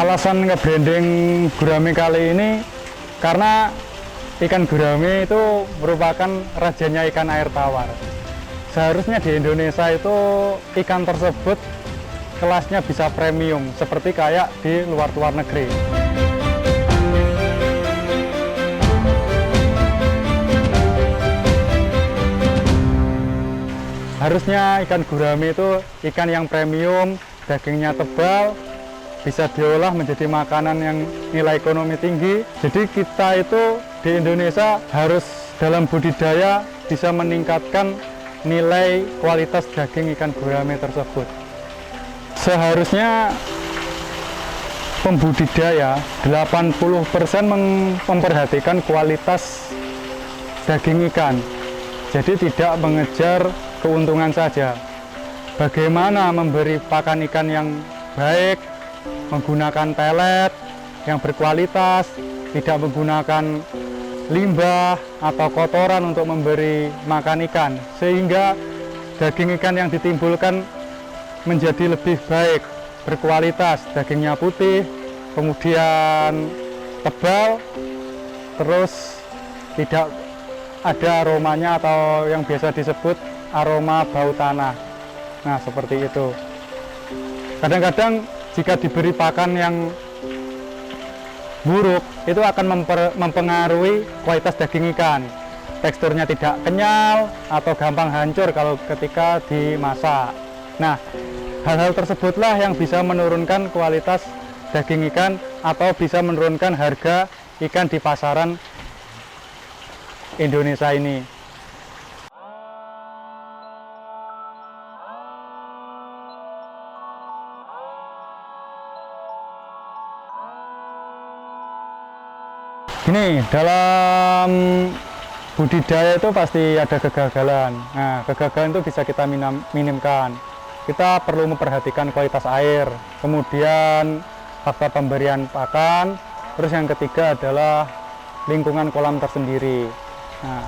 alasan nge-branding gurame kali ini karena ikan gurame itu merupakan rajanya ikan air tawar. Seharusnya di Indonesia itu ikan tersebut kelasnya bisa premium seperti kayak di luar negeri. Harusnya ikan gurame itu ikan yang premium, dagingnya tebal, bisa diolah menjadi makanan yang nilai ekonomi tinggi. Jadi kita itu di Indonesia harus dalam budidaya bisa meningkatkan nilai kualitas daging ikan gurame tersebut. Seharusnya pembudidaya 80% memperhatikan kualitas daging ikan. Jadi tidak mengejar keuntungan saja. Bagaimana memberi pakan ikan yang baik, menggunakan pelet yang berkualitas, tidak menggunakan limbah atau kotoran untuk memberi makan ikan, sehingga daging ikan yang ditimbulkan menjadi lebih baik, berkualitas, dagingnya putih, kemudian tebal, terus tidak ada aromanya atau yang biasa disebut aroma bau tanah. Nah, seperti itu. Kadang-kadang jika diberi pakan yang buruk, itu akan mempengaruhi kualitas daging ikan. Teksturnya tidak kenyal atau gampang hancur kalau ketika dimasak. Nah, hal-hal tersebutlah yang bisa menurunkan kualitas daging ikan atau bisa menurunkan harga ikan di pasaran Indonesia ini. Gini, dalam budidaya itu pasti ada kegagalan. Nah, kegagalan itu bisa kita minimkan. Kita perlu memperhatikan kualitas air, kemudian faktor pemberian pakan, terus yang ketiga adalah lingkungan kolam tersendiri. Nah,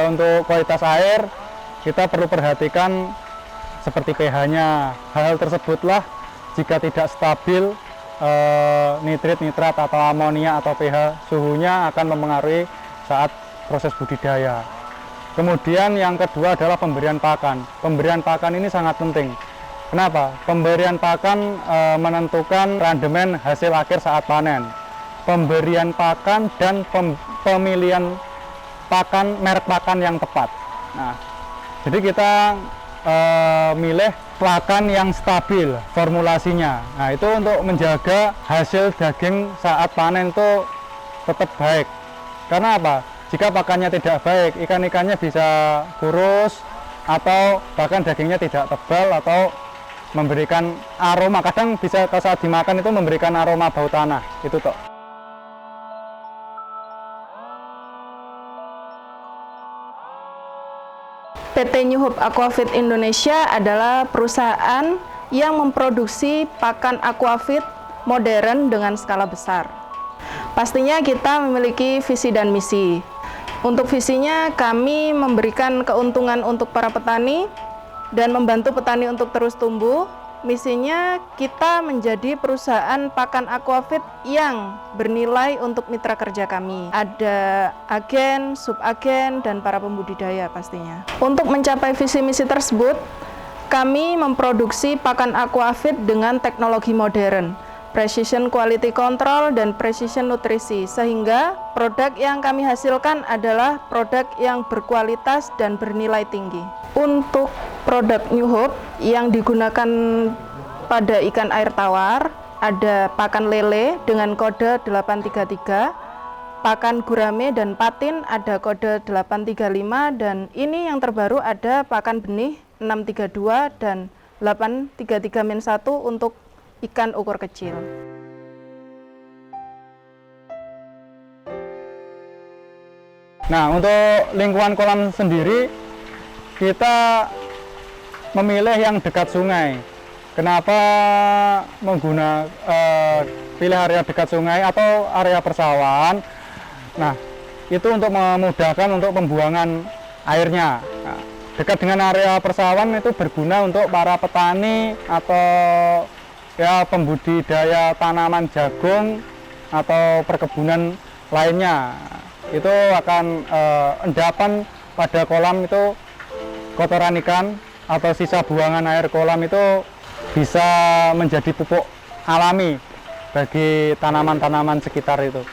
untuk kualitas air, kita perlu perhatikan seperti pH-nya. Hal-hal tersebutlah jika tidak stabil, nitrit, nitrat, atau amonia, atau pH suhunya akan mempengaruhi saat proses budidaya. Kemudian yang kedua adalah pemberian pakan. Pemberian pakan ini sangat penting. Kenapa? Pemberian pakan menentukan rendemen hasil akhir saat panen. Pemberian pakan dan pemilihan pakan, merek pakan yang tepat. Nah, jadi kita milih pakan yang stabil formulasinya. Nah, itu untuk menjaga hasil daging saat panen itu tetap baik. Karena apa? Jika pakannya tidak baik, ikan-ikannya bisa kurus atau bahkan dagingnya tidak tebal atau memberikan aroma. Kadang bisa saat dimakan itu memberikan aroma bau tanah. Itu toh. PT New Hope Aquafeed Indonesia adalah perusahaan yang memproduksi pakan aquafeed modern dengan skala besar. Pastinya kita memiliki visi dan misi. Untuk visinya, kami memberikan keuntungan untuk para petani dan membantu petani untuk terus tumbuh. Misinya, kita menjadi perusahaan pakan aquafeed yang bernilai untuk mitra kerja kami. Ada agen, subagen, dan para pembudidaya pastinya. Untuk mencapai visi misi tersebut, kami memproduksi pakan aquafeed dengan teknologi modern, precision quality control, dan precision nutrisi, sehingga produk yang kami hasilkan adalah produk yang berkualitas dan bernilai tinggi. Untuk produk New Hope yang digunakan pada ikan air tawar, ada pakan lele dengan kode 833, pakan gurame dan patin ada kode 835, dan ini yang terbaru ada pakan benih 632 dan 833-1 untuk ikan ukur kecil. Nah, untuk lingkungan kolam sendiri, kita memilih yang dekat sungai. Kenapa pilih area dekat sungai atau area persawahan? Nah, itu untuk memudahkan untuk pembuangan airnya. Nah, dekat dengan area persawahan itu berguna untuk para petani atau ya pembudidaya tanaman jagung atau perkebunan lainnya, itu akan endapan pada kolam itu kotoran ikan atau sisa buangan air kolam itu bisa menjadi pupuk alami bagi tanaman-tanaman sekitar itu.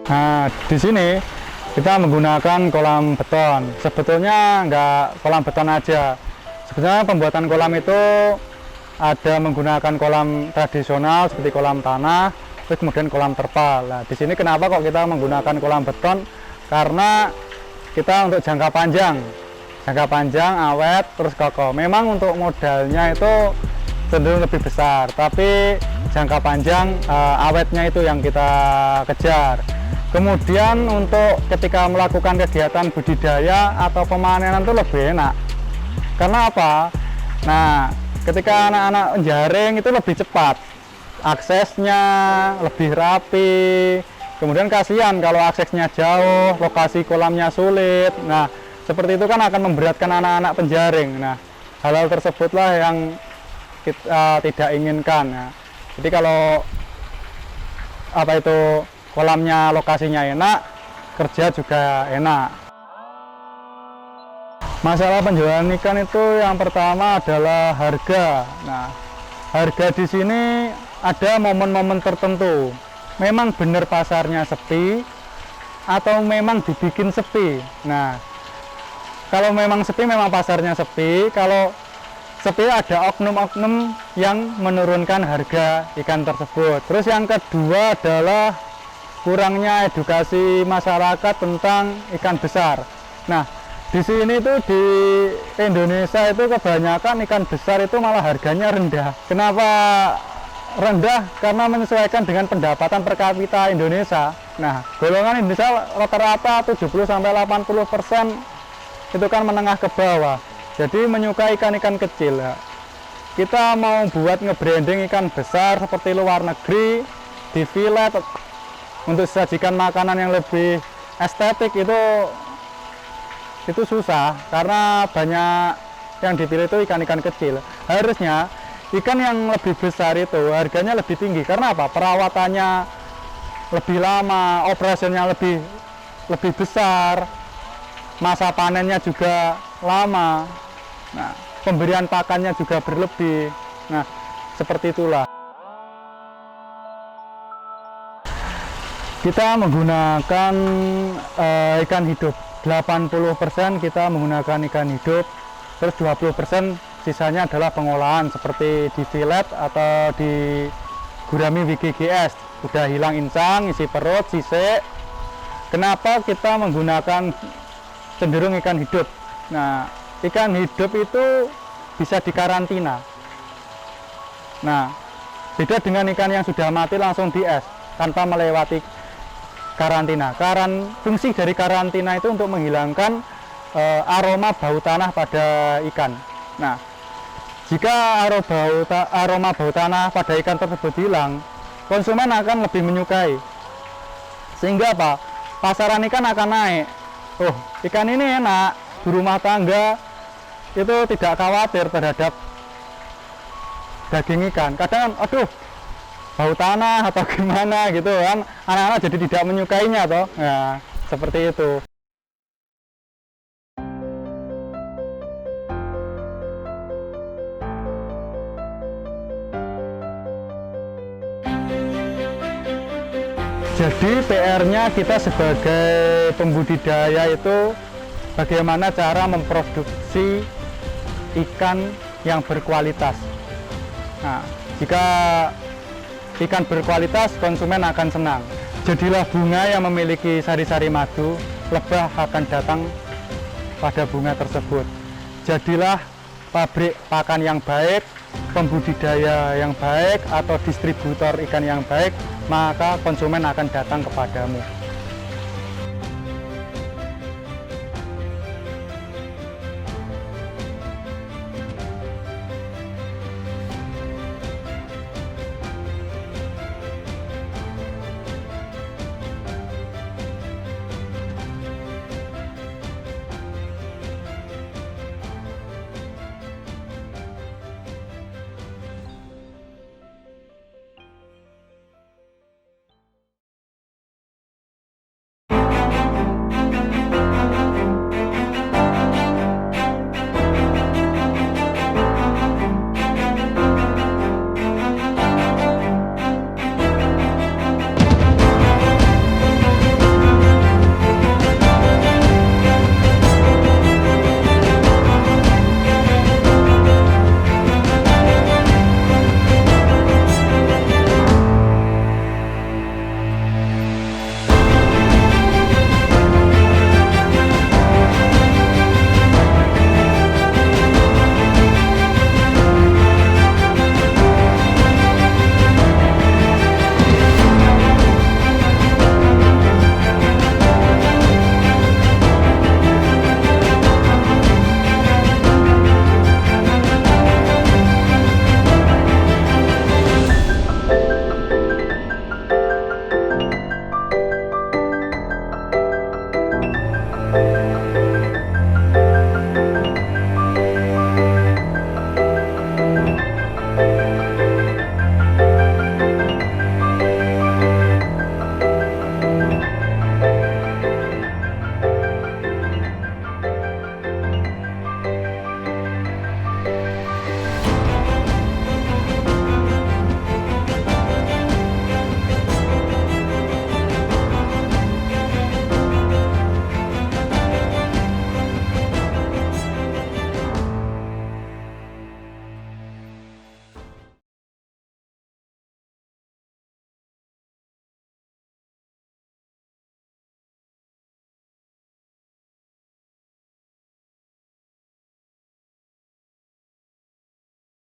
Nah, di sini kita menggunakan kolam beton. Sebetulnya nggak kolam beton aja. Sebenarnya pembuatan kolam itu ada menggunakan kolam tradisional seperti kolam tanah, terus kemudian kolam terpal. Nah, di sini kenapa kok kita menggunakan kolam beton? Karena kita untuk jangka panjang, awet, terus kokoh. Memang untuk modalnya itu cenderung lebih besar, tapi jangka panjang, awetnya itu yang kita kejar. Kemudian untuk ketika melakukan kegiatan budidaya atau pemanenan itu lebih enak. Karena apa? Nah, ketika anak-anak menjaring itu lebih cepat, aksesnya lebih rapi. Kemudian kasihan kalau aksesnya jauh, lokasi kolamnya sulit. Nah, seperti itu kan akan memberatkan anak-anak penjaring. Nah, hal-hal tersebutlah yang kita tidak inginkan. Nah, jadi kalau kolamnya lokasinya enak, kerja juga enak. Masalah penjualan ikan itu yang pertama adalah harga. Nah, harga di sini ada momen-momen tertentu. Memang benar pasarnya sepi atau memang dibikin sepi. Nah, kalau memang sepi memang pasarnya sepi. Kalau sepi ada oknum-oknum yang menurunkan harga ikan tersebut. Terus yang kedua adalah kurangnya edukasi masyarakat tentang ikan besar. Nah, di sini tuh di Indonesia itu kebanyakan ikan besar itu malah harganya rendah. Kenapa rendah? Karena menyesuaikan dengan pendapatan per kapita Indonesia. Nah, golongan Indonesia rata-rata 70-80% itu kan menengah ke bawah. Jadi menyukai ikan-ikan kecil. Kita mau buat nge-branding ikan besar seperti luar negeri, di fillet, untuk sajikan makanan yang lebih estetik itu susah, karena banyak yang dipilih itu ikan-ikan kecil. Harusnya ikan yang lebih besar itu harganya lebih tinggi. Karena apa? Perawatannya lebih lama, operasionalnya lebih besar, masa panennya juga lama. Nah, pemberian pakannya juga berlebih. Nah, seperti itulah. Kita menggunakan ikan hidup. 80% kita menggunakan ikan hidup, terus 20% sisanya adalah pengolahan seperti di fillet atau di gurami WGGS. Udah hilang insang, isi perut, sisik. Kenapa kita menggunakan cenderung ikan hidup? Nah, ikan hidup itu bisa dikarantina. Nah, beda dengan ikan yang sudah mati langsung di es tanpa melewati karantina. Fungsi dari karantina itu untuk menghilangkan aroma bau tanah pada ikan. Nah, jika aroma bau tanah pada ikan tersebut hilang, konsumen akan lebih menyukai. Sehingga apa? Pasaran ikan akan naik. Oh, ikan ini enak, di rumah tangga itu tidak khawatir terhadap daging ikan. Kadang, aduh, bau tanah atau gimana gitu kan, anak-anak jadi tidak menyukainya toh. Ya, seperti itu. Jadi PR-nya kita sebagai pembudidaya itu bagaimana cara memproduksi ikan yang berkualitas. Nah, jika ikan berkualitas, konsumen akan senang. Jadilah bunga yang memiliki sari-sari madu, lebah akan datang pada bunga tersebut. Jadilah pabrik pakan yang baik, pembudidaya yang baik, atau distributor ikan yang baik, maka konsumen akan datang kepadamu.